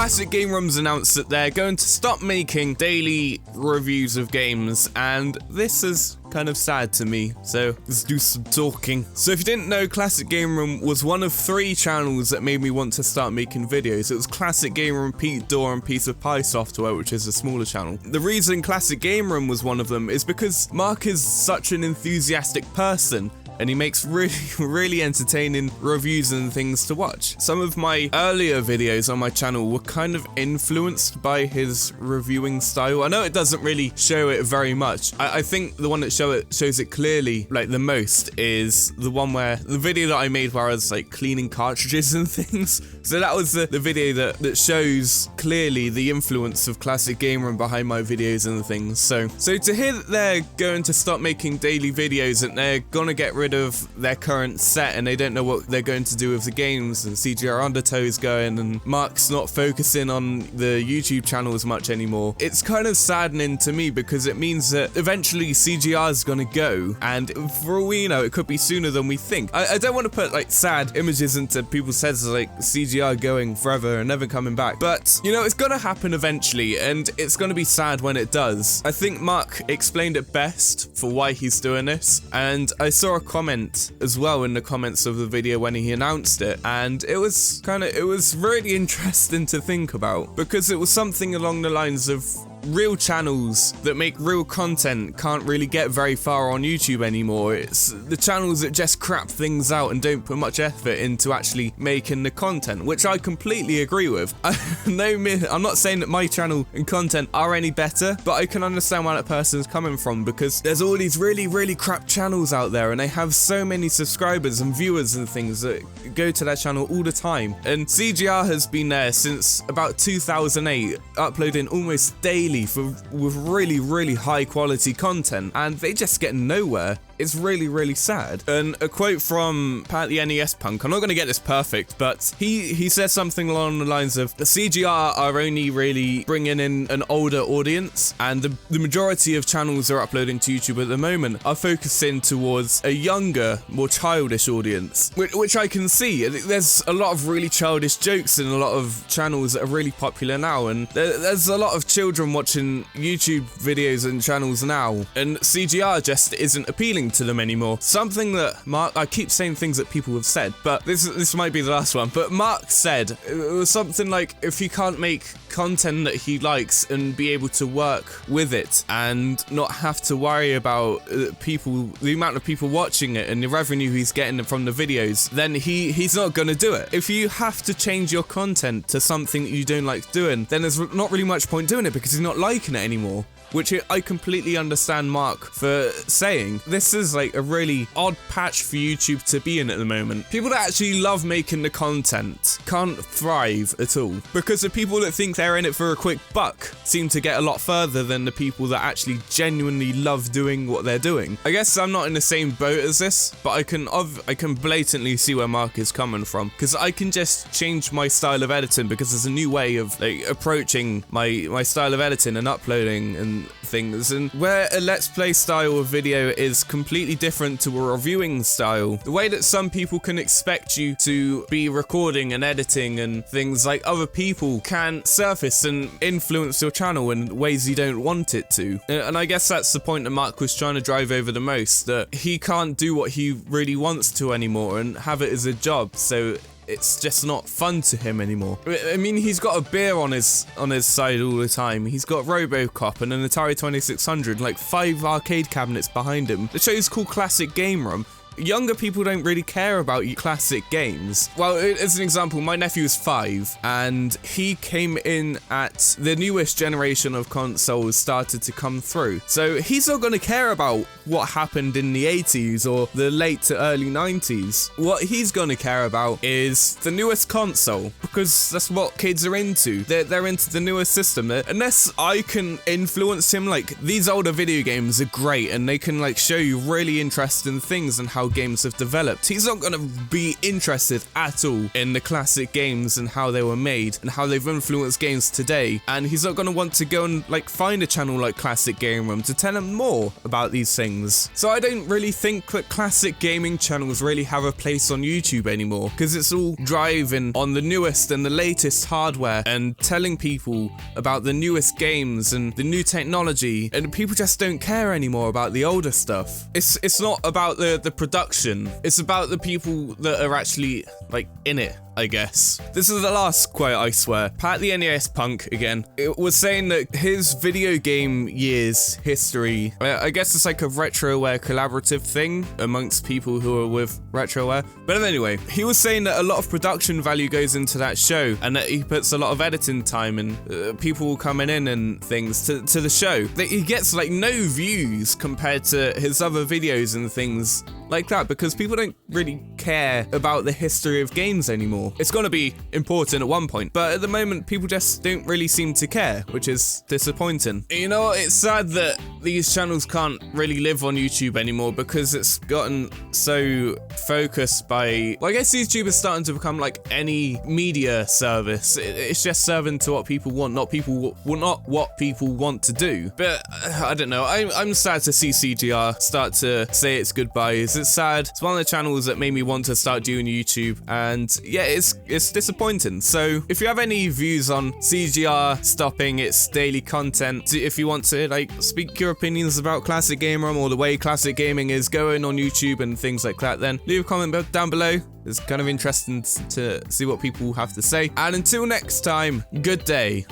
Classic Game Room's announced that they're going to stop making daily reviews of games, and this is kind of sad to me, so let's do some talking. So if you didn't know, Classic Game Room was one of 3 channels that made me want to start making videos. It was Classic Game Room, Pete Dorr, and Piece of Pie Software, which is a smaller channel. The reason Classic Game Room was one of them is because Mark is such an enthusiastic person, and he makes really entertaining reviews and things to watch. Some of my earlier videos on my channel were kind of influenced by his reviewing style. I know it doesn't really show it very much. I think the one that shows it clearly, like the most, is the video that I made where I was like cleaning cartridges and things. So that was the video that shows clearly the influence of Classic Game Room behind my videos and things. So to hear that they're going to stop making daily videos and they're gonna get rid of their current set and they don't know what they're going to do with the games, and CGR Undertow is going and Mark's not focusing on the YouTube channel as much anymore, it's kind of saddening to me because it means that eventually CGR is gonna go, and for all we know it could be sooner than we think. I don't want to put like sad images into people's heads like CGR going forever and never coming back, but you know, it's gonna happen eventually and it's gonna be sad when it does. I think Mark explained it best for why he's doing this, and I saw a comment as well in the comments of the video when he announced it, and it was really interesting to think about, because it was something along the lines of real channels that make real content can't really get very far on YouTube anymore. It's the channels that just crap things out and don't put much effort into actually making the content, which I completely agree with. I'm not saying that my channel and content are any better, but I can understand where that person's coming from, because there's all these really crap channels out there and they have so many subscribers and viewers and things that go to that channel all the time. And CGR has been there since about 2008, uploading almost daily with really high quality content, and they just get nowhere. It's really sad. And a quote from Pat the NES Punk, I'm not going to get this perfect, but he said something along the lines of, the CGR are only really bringing in an older audience, and the majority of channels that are uploading to YouTube at the moment are focusing towards a younger, more childish audience, which I can see. There's a lot of really childish jokes in a lot of channels that are really popular now, and there's a lot of children watching YouTube videos and channels now, and CGR just isn't appealing to them anymore. Something that Mark, I keep saying things that people have said, but this might be the last one, but Mark said it was something like, if he can't make content that he likes and be able to work with it and not have to worry about the amount of people watching it and the revenue he's getting from the videos, then he's not gonna do it. If you have to change your content to something that you don't like doing, then there's not really much point doing it, because he's not liking it anymore. Which I completely understand Mark for saying. This is like a really odd patch for YouTube to be in at the moment. People that actually love making the content can't thrive at all, because the people that think they're in it for a quick buck seem to get a lot further than the people that actually genuinely love doing what they're doing. I guess I'm not in the same boat as this, but I can blatantly see where Mark is coming from, because I can just change my style of editing, because there's a new way of like approaching my style of editing and uploading and things, and where a let's play style of video is completely different to a reviewing style. The way that some people can expect you to be recording and editing and things like other people can surface and influence your channel in ways you don't want it to. And I guess that's the point that Mark was trying to drive over the most, that he can't do what he really wants to anymore and have it as a job, so it's just not fun to him anymore. I mean, he's got a beer on his side all the time. He's got RoboCop and an Atari 2600, like 5 arcade cabinets behind him. The show's called Classic Game Room. Younger people don't really care about classic games. Well, as an example, my nephew is 5, and he came in at the newest generation of consoles started to come through. So he's not going to care about what happened in the 80s or the late to early 90s. What he's going to care about is the newest console, because that's what kids are into. They're into the newest system. Unless I can influence him, like, these older video games are great and they can like show you really interesting things and how how games have developed. He's not going to be interested at all in the classic games and how they were made and how they've influenced games today. And he's not going to want to go and like find a channel like Classic Game Room to tell him more about these things. So I don't really think that classic gaming channels really have a place on YouTube anymore, because it's all driving on the newest and the latest hardware and telling people about the newest games and the new technology, and people just don't care anymore about the older stuff. It's not about the production, it's about the people that are actually like in it, I guess. This is the last quote, I swear. Pat the NES Punk again. It was saying that his video game years history, I guess it's like a RetroWare collaborative thing amongst people who are with RetroWare. But anyway, he was saying that a lot of production value goes into that show and that he puts a lot of editing time and people coming in and things to the show. That he gets like no views compared to his other videos and things like that, because people don't really care about the history of games anymore. It's going to be important at one point, but at the moment people just don't really seem to care, which is disappointing. You know, it's sad that these channels can't really live on YouTube anymore, because it's gotten so focused by, well, I guess YouTube is starting to become like any media service. It's just serving to what people want, not what people want to do. But I don't know, I'm sad to see CGR start to say its goodbyes. It's sad. It's one of the channels that made me want to start doing YouTube, and yeah, it's disappointing. So if you have any views on CGR stopping its daily content, if you want to like speak your opinions about Classic Game Room or the way classic gaming is going on YouTube and things like that, then leave a comment down below. It's kind of interesting to see what people have to say. And until next time, good day.